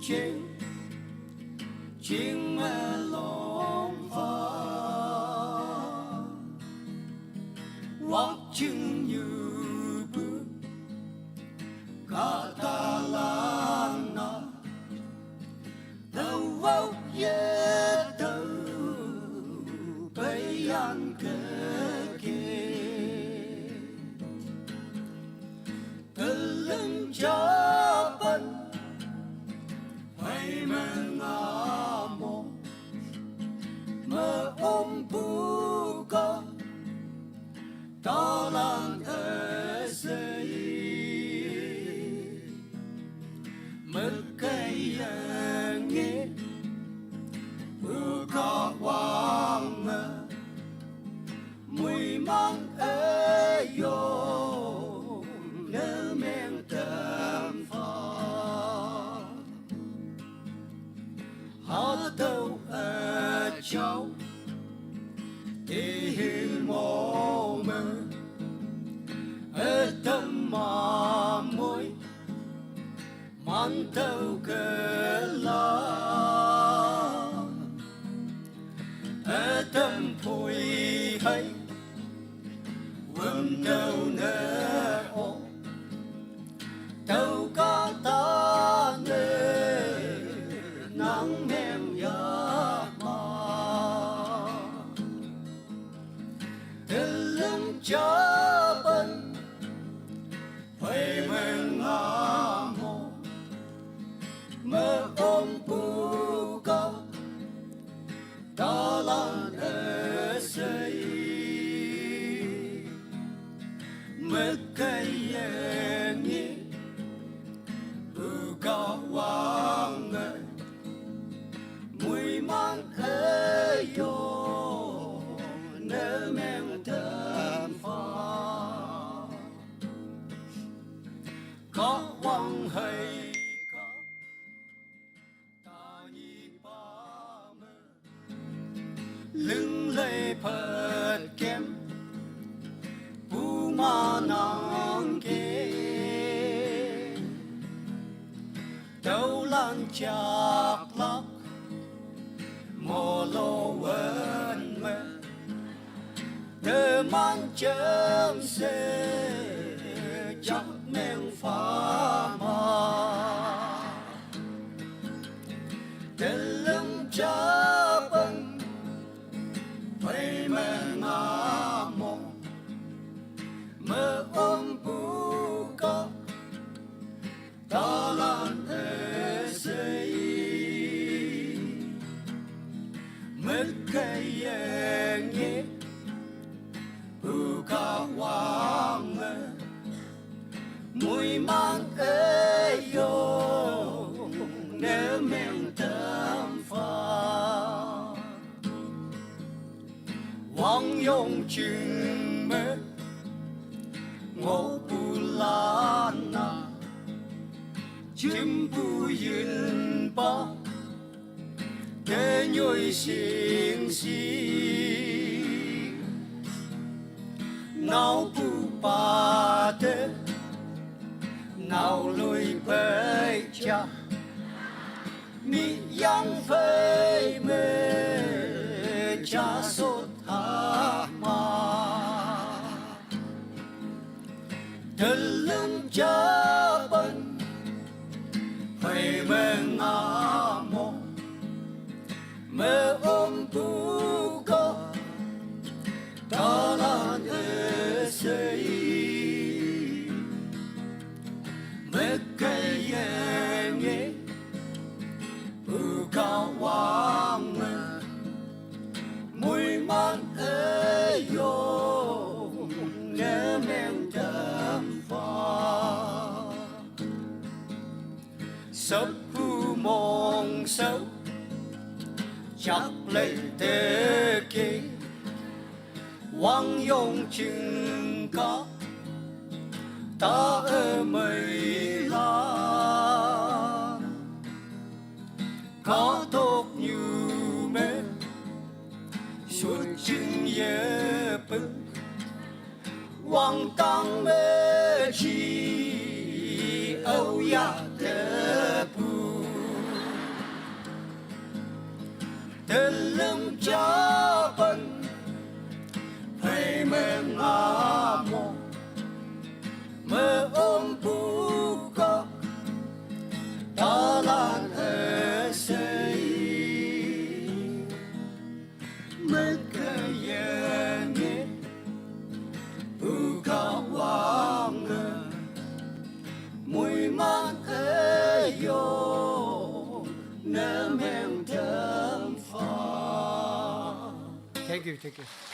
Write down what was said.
trên chim lòng phá hoặc chừng như bước Catalana đâu vào ye đâu bay ăn kề từ lưng cho bên hay men amo mơ ôm bu có ta lang ở xây mất cái nghe bu có quang mùi mang ở yo nơ men tâm pha họ đâu ở châu tìm mồ mơ ở tâm mà môi man đâu cờ la ở tâm phôi hay vương đâu nỡ ô đâu có ta nề nắng em ya mà từ lưng cho bên phải mình amo mơ ôm bu có ta là ở xây mất cái nghe bu có quang mùi mang ở yo nơ men tâm pha có quang hay có ta nhị ba mơ lưng lê phật kem bu ma nang kê đâu lan chạc lắc mồ lô quên mơ thơ mang chấm xê chắc men pha ma từ lưng cha băng phải men amo mơ ôm bu có ta lan ở xây mất cái nghe bu có quang mùi mang ở yo nơ men tâm pha quang yong chừng mơ ngô bu lan na chim bu yin ba để nhoi xin xin nào bu ba thế nào lùi bơi cha mi yang phơi mê cha sốt hà ma từ lưng cha bên phải men amo mơ ôm bu có ta là ở xây mất cái nghe bu cao quang mùi mang ở yo nơ men tâm pha sắp bu mong sâu chắc lấy thế kia quang yong chừng có ta ở mây la có tốt như mê suốt chừng ye bưng quang tăng mê chi âu ya thế bu you, thank you.